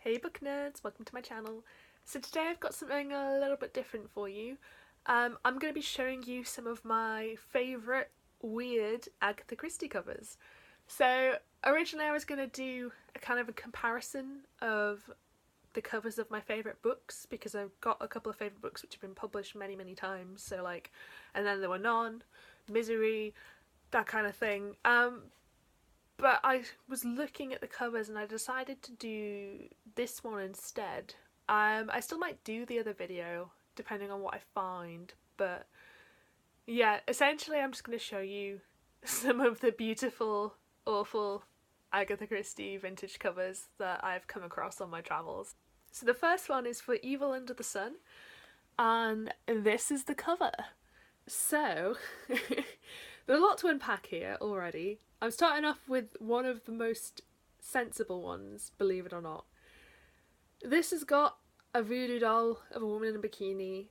Hey book nerds, welcome to my channel. So today I've got something a little bit different for you. I'm going to be showing you some of my favourite weird Agatha Christie covers. So originally I was going to do a kind of a comparison of the covers of my favourite books, because I've got a couple of favourite books which have been published many times, so like, and then there were none, Misery, that kind of thing. But I was looking at the covers and I decided to do this one instead. I still might do the other video depending on what I find, but yeah, essentially I'm just going to show you some of the beautiful, awful Agatha Christie vintage covers that I've come across on my travels. So the first one is for Evil Under the Sun, and this is the cover. So, there's a lot to unpack here already. I'm starting off with one of the most sensible ones, believe it or not. This has got a voodoo doll of a woman in a bikini,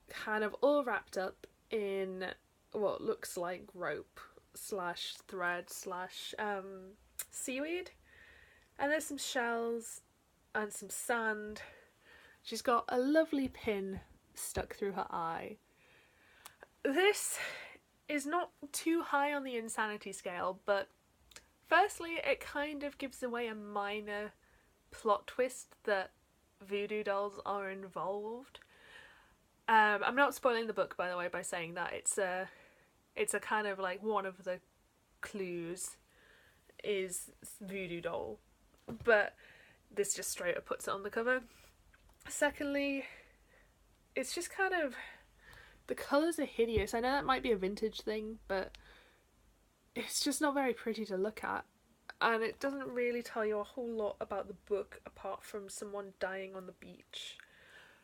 kind of all wrapped up in what looks like rope slash thread slash seaweed. And there's some shells and some sand. She's got a lovely pin stuck through her eye. This is not too high on the insanity scale, but firstly it kind of gives away a minor plot twist that voodoo dolls are involved. I'm not spoiling the book, by the way, by saying that. It's a kind of like one of the clues is voodoo doll, but this just straight up puts it on the cover. Secondly, it's just kind of, the colours are hideous. I know that might be a vintage thing, but it's just not very pretty to look at. And it doesn't really tell you a whole lot about the book apart from someone dying on the beach.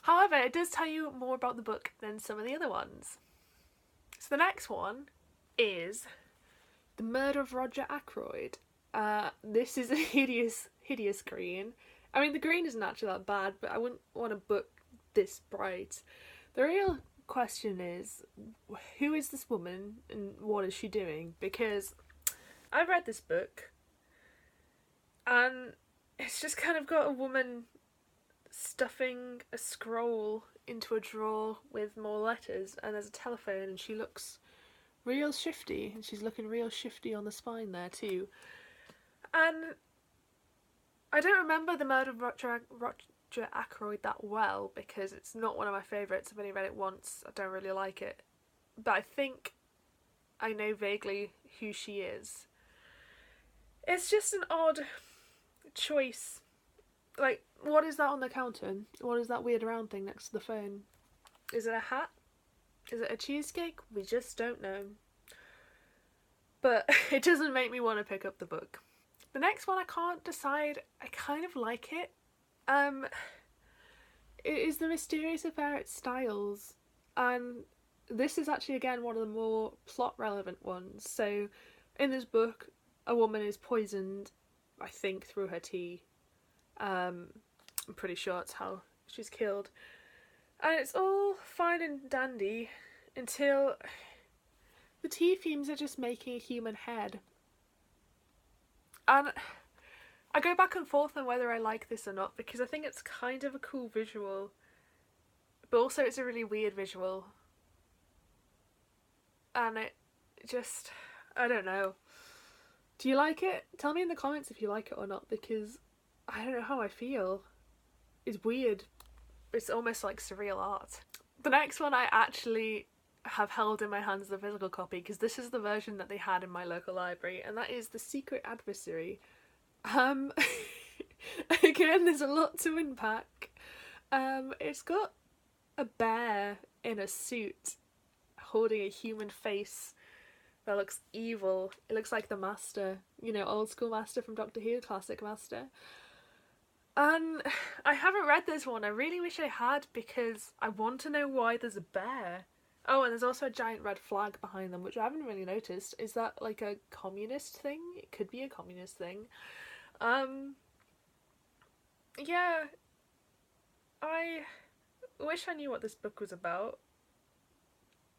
However, it does tell you more about the book than some of the other ones. So the next one is The Murder of Roger Ackroyd. This is a hideous green. I mean, the green isn't actually that bad, but I wouldn't want a book this bright. The real question is, who is this woman and what is she doing? Because I've read this book and it's just kind of got a woman stuffing a scroll into a drawer with more letters, and there's a telephone, and she looks real shifty, and she's looking real shifty on the spine there too. And I don't remember The Murder of Roger Ackroyd that well because it's not one of my favourites. I've only read it once. I don't really like it, but I think I know vaguely who she is. It's just an odd choice. Like, what is that on the counter? What is that weird round thing next to the phone? Is it a hat? Is it a cheesecake? We just don't know. But it doesn't make me want to pick up the book. The next one I can't decide. I kind of like it. It is The Mysterious Affair at Styles, and this is actually again one of the more plot relevant ones. So in this book, a woman is poisoned, I think, through her tea. I'm pretty sure that's how she's killed, and it's all fine and dandy until the tea fumes are just making a human head. And I go back and forth on whether I like this or not, because I think it's kind of a cool visual, but also it's a really weird visual. And it just, I don't know. Do you like it? Tell me in the comments if you like it or not, because I don't know how I feel. It's weird. It's almost like surreal art. The next one I actually have held in my hands the physical copy, because this is the version that they had in my local library, and that is The Secret Adversary. Again, there's a lot to unpack. It's got a bear in a suit holding a human face that looks evil. It looks like the Master, you know, old school Master from Doctor Who, classic Master. And I haven't read this one. I really wish I had, because I want to know why there's a bear. Oh, and there's also a giant red flag behind them, which I haven't really noticed. Is that like a communist thing? It could be a communist thing. Yeah, I wish I knew what this book was about,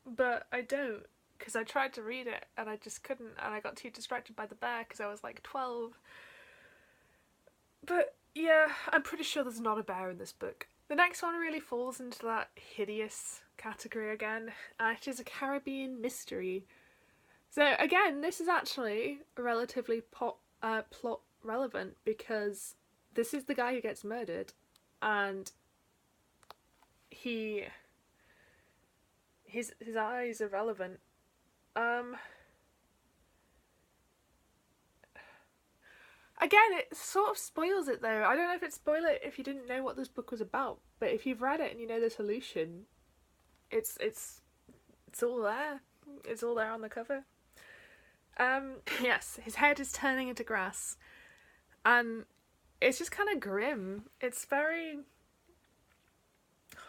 but I don't, because I tried to read it and I just couldn't, and I got too distracted by the bear because I was like 12. But Yeah, I'm pretty sure there's not a bear in this book. The next one really falls into that hideous category again, and it is a Caribbean mystery. So again, this is actually relatively plot relevant because this is the guy who gets murdered, and he his eyes are relevant. Um, Again, it sort of spoils it though. I don't know if it spoil it if you didn't know what this book was about, but if you've read it and you know the solution, it's all there. It's all there on the cover. Yes, his head is turning into grass, and it's just kind of grim. It's very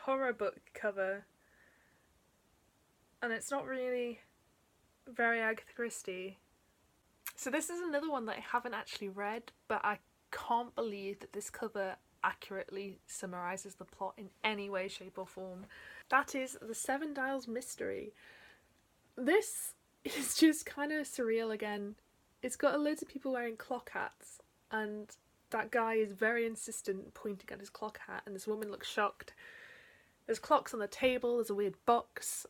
horror book cover, and it's not really very Agatha Christie. So this is another one that I haven't actually read, but I can't believe that this cover accurately summarises the plot in any way, shape or form. That is The Seven Dials Mystery. This is just kind of surreal again. It's got loads of people wearing clock hats, and that guy is very insistent pointing at his clock hat, and this woman looks shocked. There's clocks on the table, there's a weird box.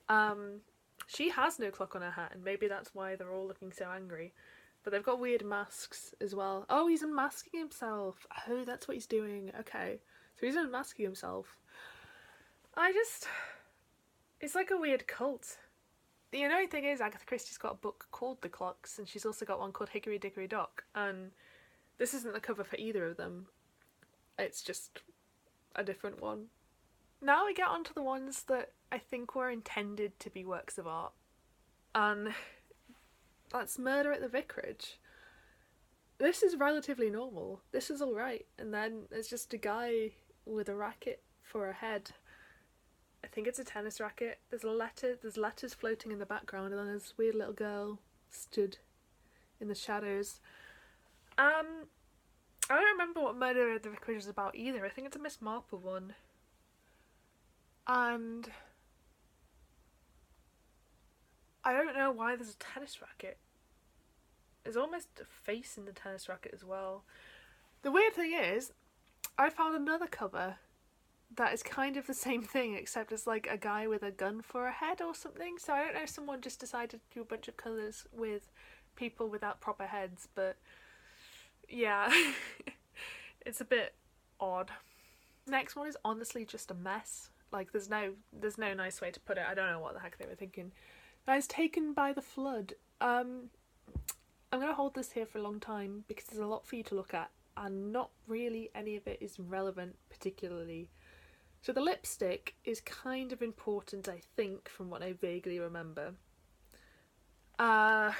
She has no clock on her hat, and maybe that's why they're all looking so angry. But they've got weird masks as well. Oh, he's unmasking himself. Oh, that's what he's doing. Okay. So he's unmasking himself. It's like a weird cult. The annoying thing is Agatha Christie's got a book called The Clocks, and she's also got one called Hickory Dickory Dock, and this isn't the cover for either of them. It's just a different one. Now we get onto the ones that I think were intended to be works of art. And that's Murder at the Vicarage. This is relatively normal. This is alright. And then there's just a guy with a racket for a head. I think it's a tennis racket. There's letters floating in the background, and then there's this weird little girl stood in the shadows. I don't remember what Murder at the Vicarage is about either. I think it's a Miss Marple one. And I don't know why there's a tennis racket. There's almost a face in the tennis racket as well. The weird thing is, I found another cover that is kind of the same thing, except it's like a guy with a gun for a head or something. So I don't know if someone just decided to do a bunch of colours with people without proper heads, but yeah, it's a bit odd. The next one is honestly just a mess. Like there's no nice way to put it. I don't know what the heck they were thinking. That is Taken by the Flood. I'm gonna hold this here for a long time because there's a lot for you to look at, and not really any of it is relevant particularly. So the lipstick is kind of important, I think, from what I vaguely remember. I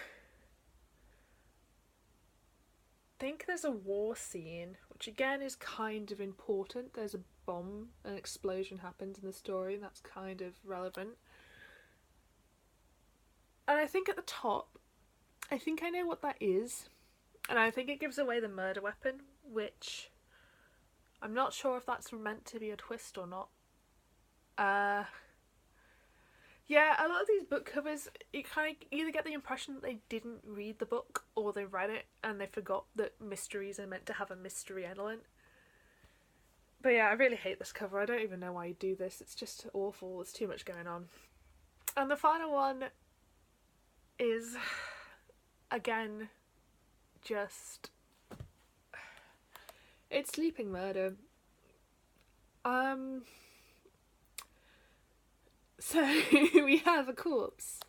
think there's a war scene, which again is kind of important. There's a bomb, an explosion happens in the story, and that's kind of relevant. And I think at the top, I think I know what that is, and I think it gives away the murder weapon, which I'm not sure if that's meant to be a twist or not. Yeah, a lot of these book covers, you kind of either get the impression that they didn't read the book, or they read it and they forgot that mysteries are meant to have a mystery element. But yeah, I really hate this cover. I don't even know why you do this. It's just awful. There's too much going on. And the final one is, again, just... it's Sleeping Murder. So we have a corpse.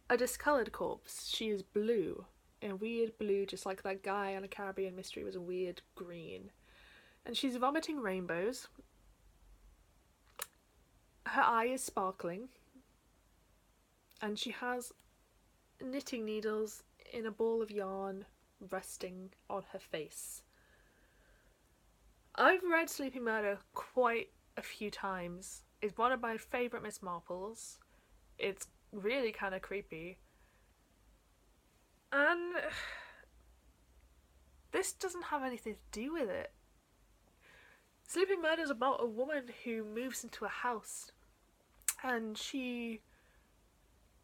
A discoloured corpse. She is blue. A weird blue, just like that guy on A Caribbean Mystery was a weird green. And she's vomiting rainbows. Her eye is sparkling. And she has knitting needles in a ball of yarn resting on her face. I've read Sleeping Murder quite a few times. It's one of my favourite Miss Marples. It's really kind of creepy. And this doesn't have anything to do with it. Sleeping Murder is about a woman who moves into a house and she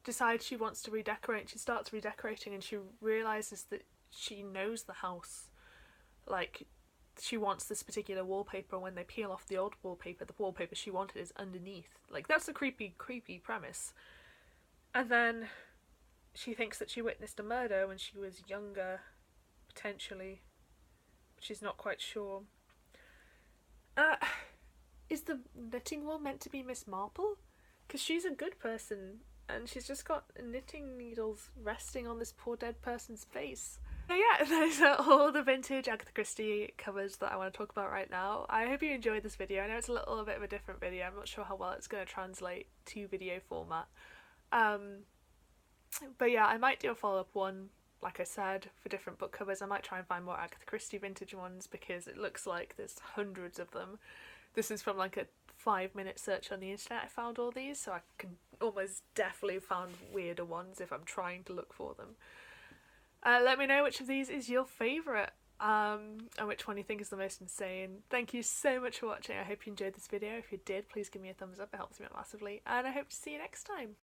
decides she wants to redecorate. She starts redecorating and she realises that she knows the house. Like, she wants this particular wallpaper. When they peel off the old wallpaper, the wallpaper she wanted is underneath. Like, that's a creepy premise. And then she thinks that she witnessed a murder when she was younger, potentially, but she's not quite sure. Is the knitting wool meant to be Miss Marple? Because she's a good person, and she's just got knitting needles resting on this poor dead person's face. So yeah, those are all the vintage Agatha Christie covers that I want to talk about right now. I hope you enjoyed this video. I know it's a little bit of a different video. I'm not sure how well it's going to translate to video format. But yeah, I might do a follow-up one, like I said, for different book covers. I might try and find more Agatha Christie vintage ones because it looks like there's hundreds of them. This is from like a 5-minute search on the internet. I found all these, so I can almost definitely find weirder ones if I'm trying to look for them. Let me know which of these is your favourite, and which one you think is the most insane. Thank you so much for watching. I hope you enjoyed this video. If you did, please give me a thumbs up. It helps me out massively, and I hope to see you next time.